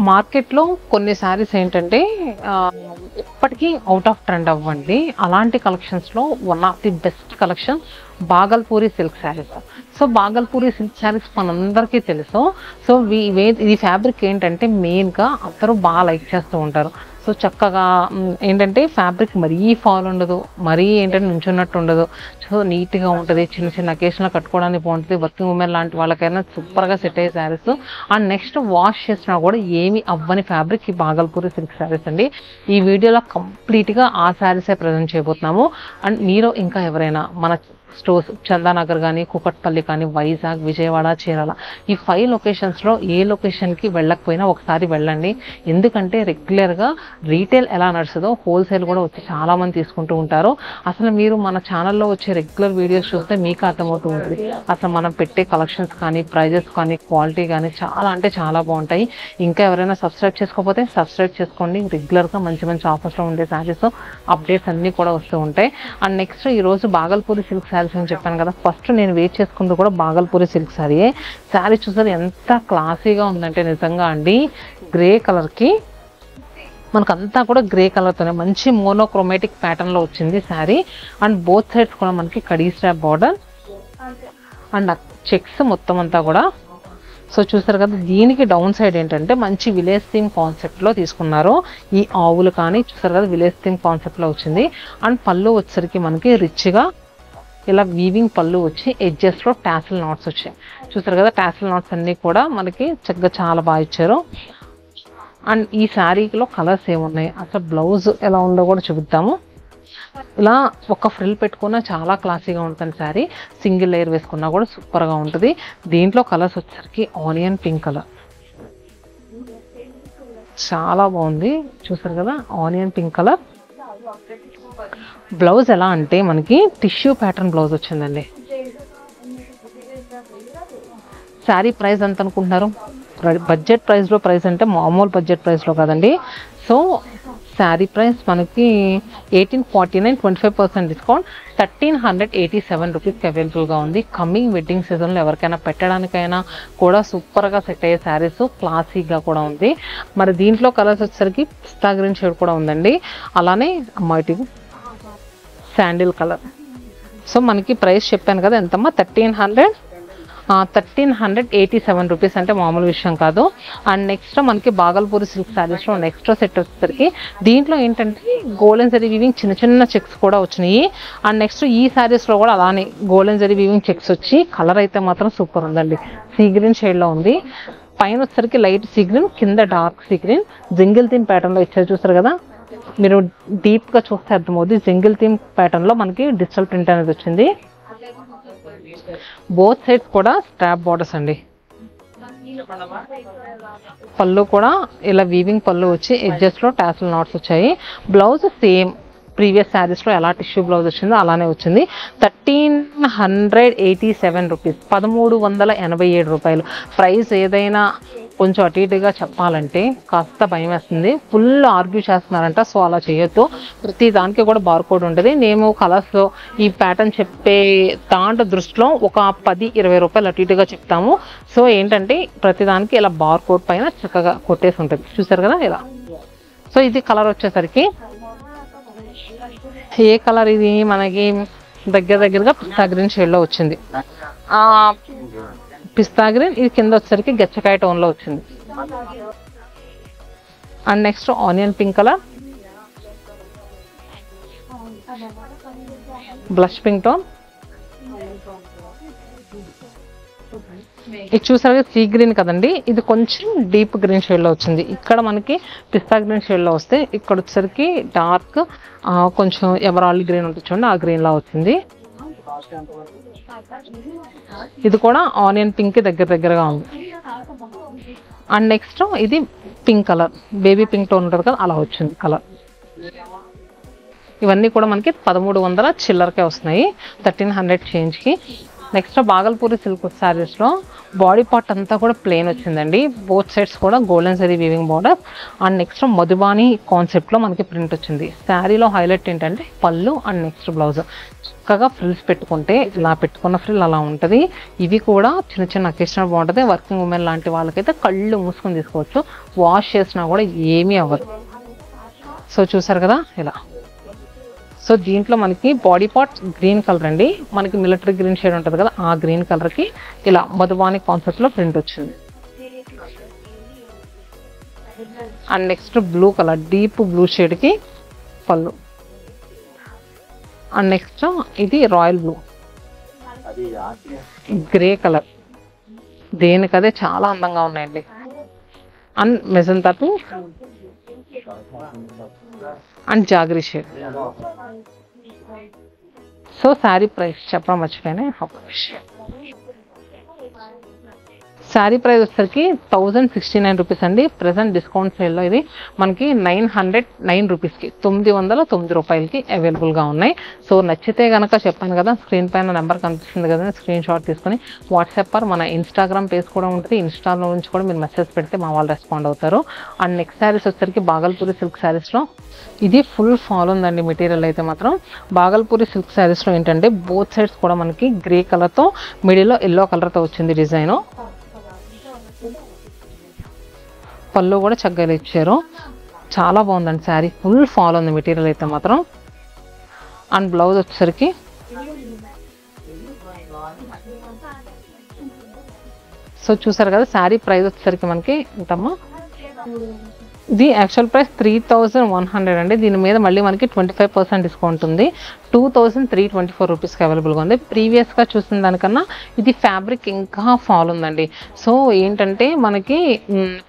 మార్కెట్లో కొన్ని శారీస్ ఏంటంటే ఇప్పటికీ అవుట్ ఆఫ్ ట్రెండ్ అవ్వండి. అలాంటి కలెక్షన్స్లో one of the best collection Bhagalpuri silk saris. So Bhagalpuri silk saris మనందరికీ తెలుసు. సో ఈ ఫ్యాబ్రిక్ ఏంటంటే మెయిన్గా అందరూ బాగా లైక్ చేస్తూ ఉంటారు. సో చక్కగా ఏంటంటే ఫ్యాబ్రిక్ మరీ ఫాల్ ఉండదు, మరీ ఏంటంటే నుంచున్నట్టు ఉండదు. సో నీట్గా ఉంటుంది, చిన్న చిన్న అకేషన్లో కట్టుకోవడానికి బాగుంటుంది. వర్కింగ్ ఉమెన్ లాంటి వాళ్ళకైనా సూపర్గా సెట్ అయ్యే శారీస్. అండ్ నెక్స్ట్ వాష్ చేసినా కూడా ఏమి అవ్వని ఫ్యాబ్రిక్ ఈ బాగల్పూరి సిల్క్ శారీస్ అండి. ఈ వీడియోలో కంప్లీట్గా ఆ శారీసే ప్రజెంట్ చేయబోతున్నాము. అండ్ మీరు ఇంకా ఎవరైనా మన స్టోర్స్ చందానగర్ కానీ, కూకట్పల్లి కానీ, వైజాగ్, విజయవాడ, చీరాల ఈ 5 లొకేషన్స్లో ఏ లొకేషన్కి వెళ్ళకపోయినా ఒకసారి వెళ్ళండి. ఎందుకంటే రెగ్యులర్గా రీటైల్ ఎలా నడుస్తుందో హోల్సేల్ కూడా వచ్చి చాలామంది తీసుకుంటూ ఉంటారు. అసలు మీరు మన ఛానల్లో వచ్చే రెగ్యులర్ వీడియోస్ చూస్తే మీకు అర్థమవుతూ ఉంటుంది. అసలు మనం పెట్టే కలెక్షన్స్ కానీ, ప్రైజెస్ కానీ, క్వాలిటీ కానీ చాలా అంటే చాలా బాగుంటాయి. ఇంకా ఎవరైనా సబ్స్క్రైబ్ చేసుకోకపోతే సబ్స్క్రైబ్ చేసుకోండి. రెగ్యులర్గా మంచి మంచి ఆఫర్స్లో ఉండే శారీస్ అప్డేట్స్ అన్నీ కూడా వస్తూ ఉంటాయి. అండ్ నెక్స్ట్ ఈరోజు బాగల్పూరి సిల్క్ శారీస్ అని చెప్పాను కదా, ఫస్ట్ నేను వేట్ చేసుకుంది కూడా బాగల్పూరి సిల్క్ శారీయే. శారీ చూసారు ఎంత క్లాసీగా ఉందంటే నిజంగా అండి. గ్రే కలర్కి మనకంతా కూడా గ్రే కలర్తోనే మంచి మోనోక్రోమాటిక్ ప్యాటర్న్లో వచ్చింది శారీ. అండ్ బోత్ సైడ్స్ కూడా మనకి khadi strap border and checks మొత్తం అంతా కూడా. సో చూసారు కదా, దీనికి డౌన్ సైడ్ ఏంటంటే మంచి విలేజ్ థీమ్ కాన్సెప్ట్లో తీసుకున్నారు. ఈ ఆవులు కానీ చూసారు కదా విలేజ్ థీమ్ కాన్సెప్ట్లో వచ్చింది. అండ్ పళ్ళు వచ్చేసరికి మనకి రిచ్గా ఇలా వీవింగ్ పళ్ళు వచ్చి ఎడ్జెస్లో టాసిల్ నాట్స్ వచ్చాయి. చూసారు కదా, టాసిల్ నాట్స్ అన్నీ కూడా మనకి చక్కగా చాలా బాగా ఇచ్చారు. అండ్ ఈ శారీలో కలర్స్ ఏమున్నాయి, అసలు బ్లౌజ్ ఎలా ఉందో కూడా చూపిద్దాము. ఇలా ఒక ఫ్రిల్ పెట్టుకున్నా చాలా క్లాసీగా ఉంటుంది శారీ. సింగిల్ లేయర్ వేసుకున్నా కూడా సూపర్గా ఉంటుంది. దీంట్లో కలర్స్ వచ్చేసరికి ఆనియన్ పింక్ కలర్ చాలా బాగుంది. చూసారు కదా ఆనియన్ పింక్ కలర్. బ్లౌజ్ ఎలా అంటే మనకి టిష్యూ ప్యాటర్న్ బ్లౌజ్ వచ్చిందండి. శారీ ప్రైస్ ఎంత అనుకుంటున్నారు? బడ్జెట్ ప్రైస్లో ప్రైస్ అంటే మామూలు బడ్జెట్ ప్రైస్లో కాదండి. సో శారీ ప్రైస్ మనకి 1849, 25% డిస్కౌంట్, 1387 రూపీస్కి అవైలబుల్గా ఉంది. కమింగ్ వెడ్డింగ్ సీజన్లో ఎవరికైనా పెట్టడానికైనా కూడా సూపర్గా సెట్ అయ్యే శారీస్, క్లాసీగా కూడా ఉంది. మరి దీంట్లో కలర్స్ వచ్చేసరికి పిస్తా గ్రీన్ షేడ్ కూడా ఉందండి. అలానే అమ్మాయిటి శాండిల్ కలర్. సో మనకి ప్రైస్ చెప్పాను కదా ఎంతమ్మా, 1387 రూపీస్ అంటే మామూలు విషయం కాదు. అండ్ నెక్స్ట్ మనకి బాగల్పూరి సిల్క్ శారీస్లో నెక్స్ట్ సెట్ వచ్చేసరికి దీంట్లో ఏంటంటే గోల్డెన్ జరీ వీవింగ్ చిన్న చిన్న చెక్స్ కూడా వచ్చినాయి. అండ్ నెక్స్ట్ ఈ శారీస్లో కూడా అలానే గోల్డెన్ జరీ వీవింగ్ చెక్స్ వచ్చి కలర్ అయితే మాత్రం సూపర్ ఉందండి. సీ గ్రీన్ షేడ్లో ఉంది. పైన వచ్చేసరికి లైట్ సీ గ్రీన్, కింద dark sea green, jingle theme ప్యాటర్న్లో ఇచ్చారు. చూస్తారు కదా, మీరు డీప్గా చూస్తే అర్థమవుతుంది. జింగిల్ థీమ్ ప్యాటర్న్లో మనకి డిజిటల్ ప్రింట్ అనేది వచ్చింది. బోత్ సైడ్స్ కూడా స్ట్రాప్ బార్డర్స్ అండి. పళ్ళు కూడా ఇలా వీవింగ్ పళ్ళు వచ్చి ఎడ్జెస్లో టాసిల్ నాట్స్ వచ్చాయి. బ్లౌజ్ సేమ్ ప్రీవియస్ శారీస్లో ఎలా టిష్యూ బ్లౌజ్ వచ్చిందో అలానే వచ్చింది. 1387 రూపీస్, 1387 రూపాయలు. ప్రైస్ ఏదైనా కొంచెం అటు ఇటుగా చెప్పాలంటే కాస్త భయం వేస్తుంది. ఫుల్ ఆర్గ్యూ చేస్తున్నారంట. సో అలా చేయొద్దు. ప్రతి దానికి కూడా బార్ కోడ్ ఉంటుంది. మేము కలర్స్ ఈ ప్యాటర్న్ చెప్పే దాంట్లో దృష్టిలో ఒక 10-20 రూపాయలు అటు ఇటుగా చెప్తాము. సో ఏంటంటే ప్రతి దానికి ఇలా బార్ కోడ్ పైన చక్కగా కొట్టేసి ఉంటుంది. చూసారు కదా ఇలా. సో ఇది కలర్ వచ్చేసరికి ఏ కలర్ ఇది మనకి దగ్గరగా పిస్తా గ్రీన్ షేడ్లో వచ్చింది. పిస్తా గ్రీన్, ఇది కింద వచ్చేసరికి గచ్చకాయ టోన్లో వచ్చింది. And next onion pink colour, blush pink tone. ఇది చూసారు సీ గ్రీన్ కదండి, ఇది కొంచెం డీప్ గ్రీన్ షేడ్లో వచ్చింది. ఇక్కడ మనకి పిస్తా గ్రీన్ షేడ్లో వస్తే ఇక్కడ వచ్చేసరికి డార్క్ కొంచెం ఎమరాల్డ్ గ్రీన్ ఉంటుంది చూడండి, ఆ గ్రీన్లా వచ్చింది. ఇది కూడా ఆనియన్ పింక్ దగ్గరగా ఉంది. అండ్ నెక్స్ట్ ఇది pink colour, baby pink tone ఉంటుంది కదా, అలా వచ్చింది కలర్. ఇవన్నీ కూడా మనకి 1300 చిల్లరకే వస్తున్నాయి, 1300 చేంజ్కి. నెక్స్ట్ బాగల్పూరి సిల్క్ శారీస్లో బాడీ పార్ట్ అంతా కూడా ప్లెయిన్ వచ్చిందండి. బోత్ సైడ్స్ కూడా golden zari weaving border and next Madhubani కాన్సెప్ట్లో మనకి ప్రింట్ వచ్చింది. శారీలో హైలైట్ ఏంటంటే పళ్ళు అండ్ నెక్స్ట్ బ్లౌజ్ చక్కగా ఫ్రిల్స్ పెట్టుకుంటే ఇలా పెట్టుకున్న ఫ్రిల్ అలా ఉంటుంది. ఇవి కూడా చిన్న చిన్న అకేషనల్ బాగుంటుంది. వర్కింగ్ ఉమెన్ లాంటి వాళ్ళకైతే కళ్ళు మూసుకొని తీసుకోవచ్చు. వాష్ చేసినా కూడా ఏమీ అవ్వదు. సో చూసారు కదా ఇలా. సో దీంట్లో మనకి బాడీ పార్ట్ గ్రీన్ కలర్ అండి. మనకి మిలిటరీ గ్రీన్ షేడ్ ఉంటుంది కదా, ఆ గ్రీన్ కలర్కి ఇలా మధుబాని కాన్సెప్ట్లో ప్రింట్ వచ్చింది. And next blue colour deep blue షేడ్కి పళ్ళు. అండ్ నెక్స్ట్ ఇది రాయల్ బ్లూ, గ్రే కలర్, దేనికదే చాలా అందంగా ఉన్నాయండి. And magenta pink and jaggery shade. So sari price చెప్పడం మర్చిపోయానే. శారీ ప్రైస్ వచ్చేసరికి 1069 రూపీస్ అండి. ప్రజెంట్ డిస్కౌంట్ సేల్లో ఇది మనకి 909 రూపీస్కి 909 రూపాయలకి అవైలబుల్గా ఉన్నాయి. సో నచ్చితే కనుక చెప్పాను కదా, స్క్రీన్ పైన నెంబర్ కనిపిస్తుంది కదా, స్క్రీన్ షాట్ తీసుకొని వాట్సాప్ మన ఇన్స్టాగ్రామ్ పేజ్ కూడా ఉంటుంది. ఇన్స్టాలో నుంచి కూడా మీరు మెసేజ్ పెడితే మా వాళ్ళు రెస్పాండ్ అవుతారు. అండ్ నెక్స్ట్ శారీస్ వచ్చేసరికి బాగల్పూరి సిల్క్ శారీస్లో ఇది ఫుల్ ఫాల్ ఉందండి. మెటీరియల్ అయితే మాత్రం బాగల్పూరి సిల్క్ శారీస్లో ఏంటంటే బోత్ సైడ్స్ కూడా మనకి గ్రే కలర్తో మిడిల్లో ఎల్లో కలర్తో వచ్చింది డిజైన్. పళ్ళు కూడా చక్కగా ఇచ్చారు. చాలా బాగుందండి శారీ. ఫుల్ ఫాల్ ఉంది మెటీరియల్ అయితే మాత్రం. అండ్ బ్లౌజ్ వచ్చేసరికి సో చూసారు కదా. శారీ ప్రైస్ వచ్చేసరికి మనకి ఎంతమ్మా, ఇది యాక్చువల్ ప్రైస్ 3100 అండి. దీని మీద మళ్ళీ మనకి 25% డిస్కౌంట్ ఉంది. 2324 రూపీస్కి అవైలబుల్గా ఉంది. ప్రీవియస్గా చూసిన దానికన్నా ఇది ఫ్యాబ్రిక్ ఇంకా ఫాల్ ఉందండి. సో ఏంటంటే మనకి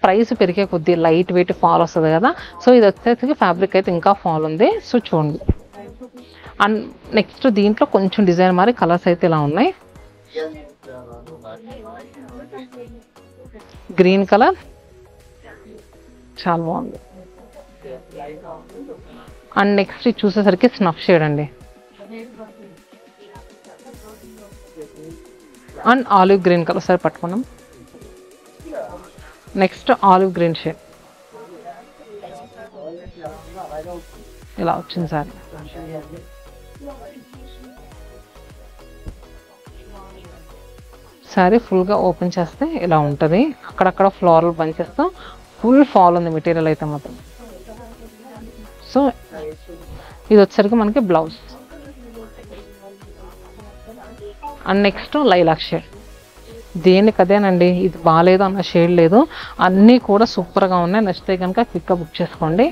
ప్రైస్ పెరిగే కొద్దీ లైట్ వెయిట్ ఫాల్ వస్తుంది కదా. సో ఇది వచ్చేసరికి ఫ్యాబ్రిక్ అయితే ఇంకా ఫాల్ ఉంది. సో చూడండి. అండ్ నెక్స్ట్ దీంట్లో కొంచెం డిజైన్ మరి కలర్స్ అయితే ఇలా ఉన్నాయి. గ్రీన్ కలర్ చాలా బాగుంది. అండ్ నెక్స్ట్ చూసేసరికి స్నఫ్ షేడ్ అండి. అండ్ ఆలివ్ గ్రీన్ కలర్ సరే పట్టుకున్నాం. నెక్స్ట్ ఆలివ్ గ్రీన్ షేడ్ ఇలా వచ్చింది సార్. సారీ ఫుల్గా ఓపెన్ చేస్తే ఇలా ఉంటుంది. అక్కడక్కడ ఫ్లోరల్ బంచెస్తో ఫుల్ ఫాల్ ఉంది మెటీరియల్ అయితే మాత్రం. సో ఇది వచ్చేసరికి మనకి blouse. And next lilac shade, దేనికి అదేనండి. ఇది బాగాలేదు అన్న షేడ్ లేదు, అన్నీ కూడా సూపర్గా ఉన్నాయి. నచ్చితే కనుక క్విక్గా బుక్ చేసుకోండి.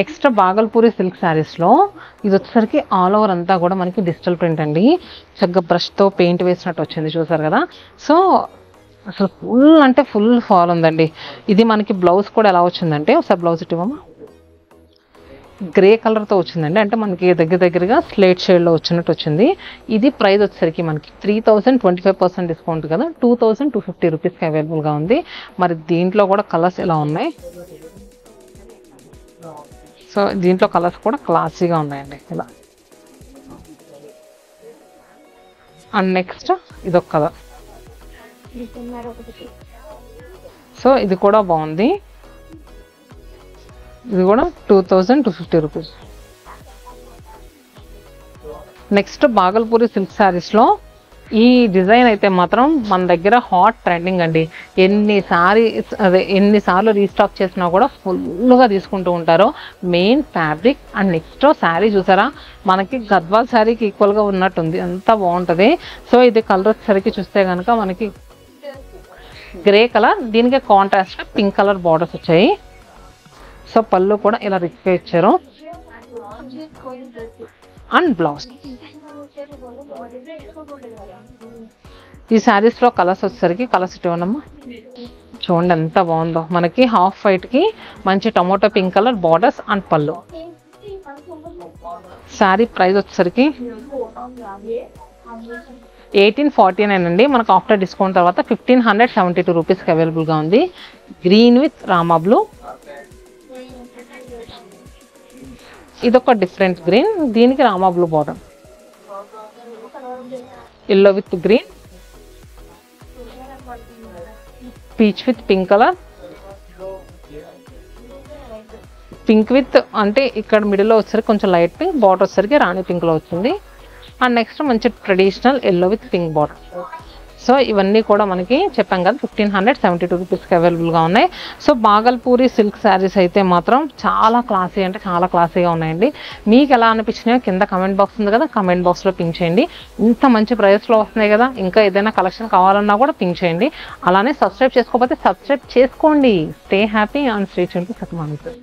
నెక్స్ట్ బాగల్పూరి సిల్క్ శారీస్లో ఇది వచ్చేసరికి ఆల్ ఓవర్ అంతా కూడా మనకి డిజిటల్ ప్రింట్ అండి. చక్కగా బ్రష్తో పెయింట్ వేసినట్టు వచ్చింది చూసారు కదా. సో అసలు ఫుల్ అంటే ఫుల్ ఫాల్ ఉందండి. ఇది మనకి బ్లౌజ్ కూడా ఎలా వచ్చిందంటే, ఒకసారి బ్లౌజ్ ఇవ్వమా, గ్రే కలర్తో వచ్చిందండి. అంటే మనకి దగ్గరగా స్లేట్ షేడ్లో వచ్చినట్టు వచ్చింది. ఇది ప్రైస్ వచ్చేసరికి మనకి 3025% డిస్కౌంట్ కదా, 2250 రూపీస్కి అవైలబుల్గా ఉంది. మరి దీంట్లో కూడా కలర్స్ ఎలా ఉన్నాయి. సో దీంట్లో కలర్స్ కూడా క్లాసీగా ఉన్నాయండి ఇలా. అండ్ నెక్స్ట్ ఇదొక కలర్. సో ఇది కూడా బాగుంది. ఇది కూడా 2250 రూపీస్. నెక్స్ట్ బాగల్పూరి సిల్క్ శారీస్లో ఈ డిజైన్ అయితే మాత్రం మన దగ్గర హాట్ ట్రెండింగ్ అండి. ఎన్నిసార్లు రీస్టాక్ చేసినా కూడా ఫుల్గా తీసుకుంటూ ఉంటారు. Main fabric and next sari చూసారా, మనకి గద్వాల్ శారీకి ఈక్వల్గా ఉన్నట్టుంది, అంత బాగుంటుంది. సో ఇది కలర్ వచ్చేసరికి చూస్తే కనుక మనకి గ్రే కలర్, దీనికి కాంట్రాస్ట్ పింక్ కలర్ బార్డర్స్ వచ్చాయి. సో పళ్ళు కూడా ఇలా రిచ్గా ఇచ్చారు. And blouse. ఈ శారీస్లో కలర్స్ వచ్చేసరికి కలర్స్ ఇవ్వనమ్మా, చూడండి ఎంత బాగుందో. మనకి హాఫ్ వైట్కి మంచి tomato pink colour borders and పళ్ళు. శారీ ప్రైస్ వచ్చేసరికి 1849 అండి. మనకు ఆఫ్టర్ డిస్కౌంట్ తర్వాత 1572 రూపీస్కి అవైలబుల్గా ఉంది. Green with Rama blue. ఇదొక డిఫరెంట్ గ్రీన్, దీనికి Rama blue border. Yellow with green, peach with pink colour, pink with అంటే ఇక్కడ మిడిల్లో వచ్చేసరికి కొంచెం లైట్ పింక్, బార్డర్ వచ్చేసరికి రాణి పింక్లో వచ్చింది. అండ్ నెక్స్ట్ మంచి traditional yellow with pink border. So ఇవన్నీ కూడా మనకి చెప్పాం కదా 1572 రూపీస్కి అవైలబుల్గా ఉన్నాయి. సో బాగల్పూరి సిల్క్ శారీస్ అయితే మాత్రం చాలా క్లాసీ అంటే చాలా క్లాసీగా ఉన్నాయండి. మీకు ఎలా అనిపించినాయో కింద కమెంట్ బాక్స్ ఉంది కదా, కమెంట్ బాక్స్లో పింక్ చేయండి. ఇంత మంచి ప్రైస్లో వస్తున్నాయి కదా, ఇంకా ఏదైనా కలెక్షన్ కావాలన్నా కూడా పింక్ చేయండి. అలానే సబ్స్క్రైబ్ చేసుకోకపోతే సబ్స్క్రైబ్ చేసుకోండి. Stay happy and stay Chintu సత్యమానితో.